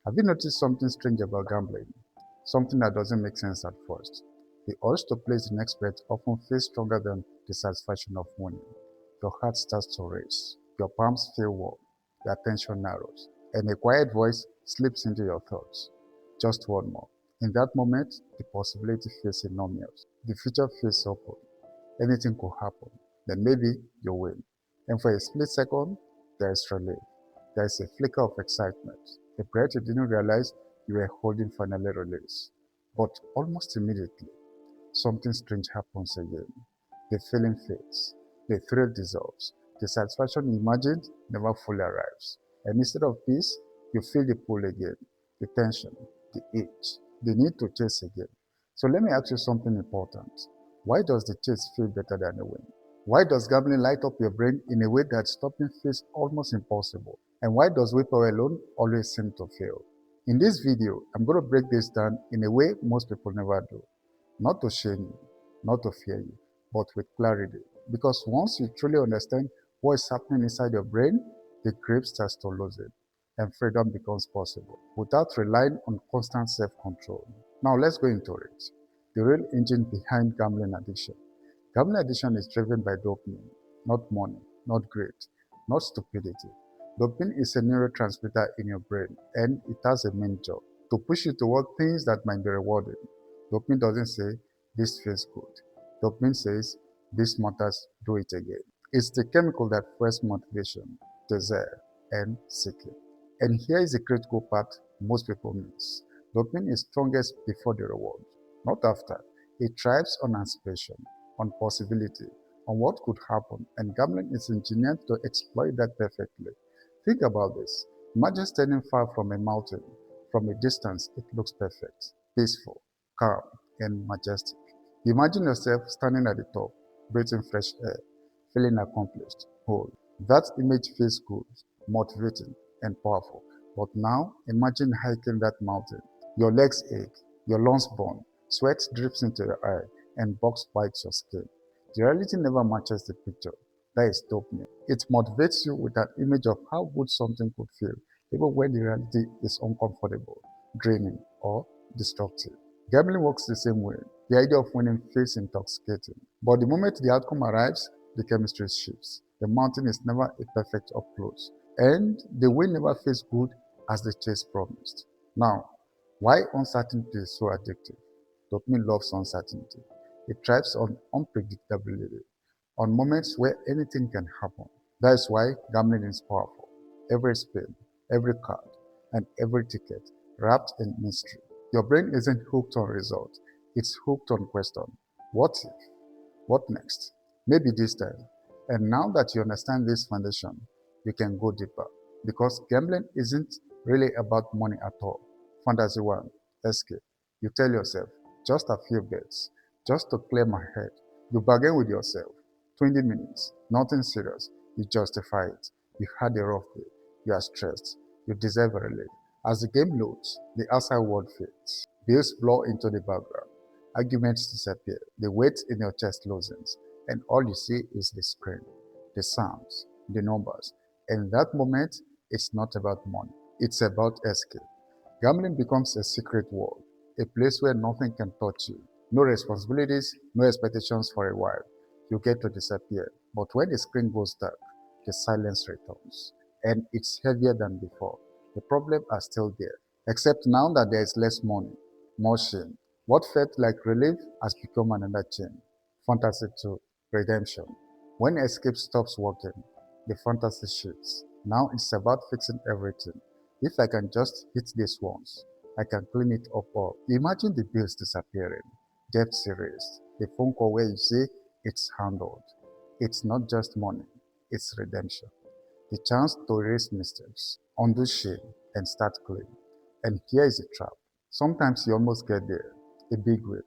Have you noticed something strange about gambling? Something that doesn't make sense at first. The urge to place the next bet often feels stronger than the satisfaction of winning. Your heart starts to race, your palms feel warm, your attention narrows, and a quiet voice slips into your thoughts. Just one more. In that moment, the possibility feels enormous. The future feels open. Anything could happen. Then maybe you win. And for a split second, there is relief. There is a flicker of excitement. A breath you didn't realize you were holding finally released. But almost immediately, something strange happens again. The feeling fades. The thrill dissolves. The satisfaction you imagined never fully arrives. And instead of peace, you feel the pull again, the tension, the itch, the need to chase again. So let me ask you something important. Why does the chase feel better than the win? Why does gambling light up your brain in a way that stopping feels almost impossible? And why does willpower alone always seem to fail? In this video, I'm going to break this down in a way most people never do. Not to shame you, not to fear you, but with clarity. Because once you truly understand what is happening inside your brain, the grip starts to loosen and freedom becomes possible without relying on constant self-control. Now let's go into it. The real engine behind gambling addiction. Gambling addiction is driven by dopamine, not money, not greed, not stupidity. Dopamine is a neurotransmitter in your brain and it has a main job to push you toward things that might be rewarding. Dopamine doesn't say, this feels good. Dopamine says, this matters, do it again. It's the chemical that fuels motivation, desire, and seeking. And here is the critical part most people miss. Dopamine is strongest before the reward, not after. It thrives on anticipation, on possibility, on what could happen, and gambling is engineered to exploit that perfectly. Think about this. Imagine standing far from a mountain. From a distance, it looks perfect, peaceful, calm, and majestic. Imagine yourself standing at the top, breathing fresh air, feeling accomplished, whole. That image feels good, motivating, and powerful. But now, imagine hiking that mountain. Your legs ache, your lungs burn, sweat drips into your eye, and bugs bites your skin. The reality never matches the picture. That is dopamine. It motivates you with an image of how good something could feel, even when the reality is uncomfortable, draining, or destructive. Gambling works the same way. The idea of winning feels intoxicating. But the moment the outcome arrives, the chemistry shifts. The mountain is never a perfect up close. And the win never feels good as the chase promised. Now, why uncertainty is so addictive? Dopamine loves uncertainty. It thrives on unpredictability, on moments where anything can happen. That is why gambling is powerful. Every spin, every card, and every ticket wrapped in mystery. Your brain isn't hooked on results, it's hooked on question. What if? What next? Maybe this time. And now that you understand this foundation, you can go deeper. Because gambling isn't really about money at all. Fantasy 1, escape. You tell yourself, just a few bets, just to clear my head. You bargain with yourself. 20 minutes, nothing serious. You justify it. You had a rough day. You are stressed. You deserve a relief. As the game loads, the outside world fades. Bills blur into the background. Arguments disappear. The weight in your chest loosens. And all you see is the screen, the sounds, the numbers. And in that moment, it's not about money. It's about escape. Gambling becomes a secret world, a place where nothing can touch you. No responsibilities, no expectations for a while. You get to disappear. But when the screen goes dark, the silence returns. And it's heavier than before. The problems are still there. Except now that there is less money, more shame. What felt like relief has become another chain. Fantasy 2, redemption. When escape stops working, the fantasy shifts. Now it's about fixing everything. If I can just hit this once, I can clean it up all. Imagine the bills disappearing, debts erased, the phone call where you say it's handled. It's not just money, it's redemption. The chance to erase mistakes, undo shame, and start clean. And here is the trap. Sometimes you almost get there, a big win,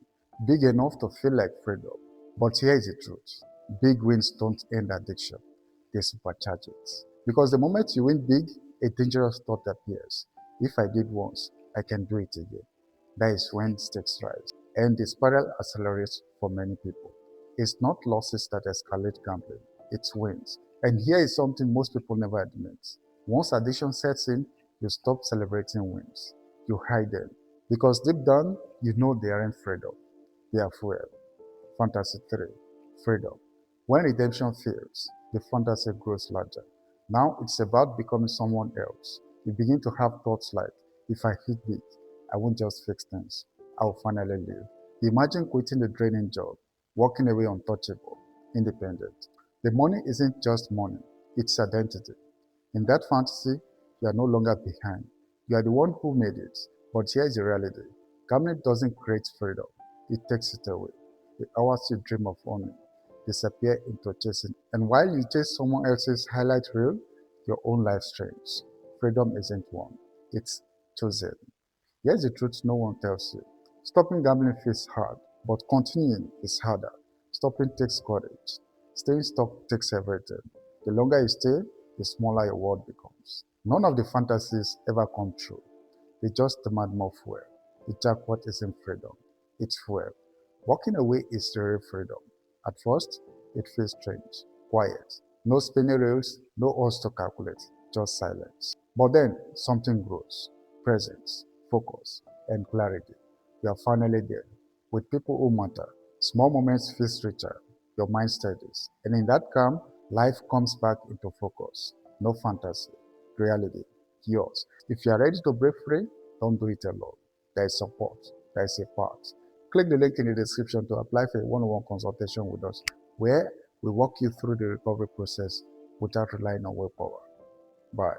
big enough to feel like freedom. But here is the truth. Big wins don't end addiction, they supercharge it. Because the moment you win big, a dangerous thought appears. If I did once, I can do it again. That is when stakes rise. And the spiral accelerates for many people. It's not losses that escalate gambling, it's wins. And here is something most people never admit. Once addiction sets in, You stop celebrating wins. You hide them. Because deep down, you know they aren't freedom. They are fuel. Fantasy 3. Freedom. When redemption fails, the fantasy grows larger. Now it's about becoming someone else. You begin to have thoughts like, if I hit it, I won't just fix things. I'll finally leave. Imagine quitting the draining job, walking away untouchable, independent. The money isn't just money, it's identity. In that fantasy, you are no longer behind. You are the one who made it. But here's the reality. Gambling doesn't create freedom, it takes it away. The hours you dream of owning disappear into chasing. And while you chase someone else's highlight reel, your own life strange. Freedom isn't one, it's chosen. Here's the truth no one tells you. Stopping gambling feels hard, but continuing is harder. Stopping takes courage. Staying stuck takes everything. The longer you stay, the smaller your world becomes. None of the fantasies ever come true. They just demand more fuel. The jackpot isn't freedom, it's fuel. Walking away is the real freedom. At first, it feels strange, quiet. No spinning reels, no odds to calculate, just silence. But then something grows. Presence, focus, and clarity. You are finally there. With people who matter. Small moments feel richer. Your mind steadies. And in that calm, life comes back into focus. No fantasy. Reality. Yours. If you are ready to break free, don't do it alone. There is support. There is a path. Click the link in the description to apply for a one-on-one consultation with us, where we walk you through the recovery process without relying on willpower. Bye.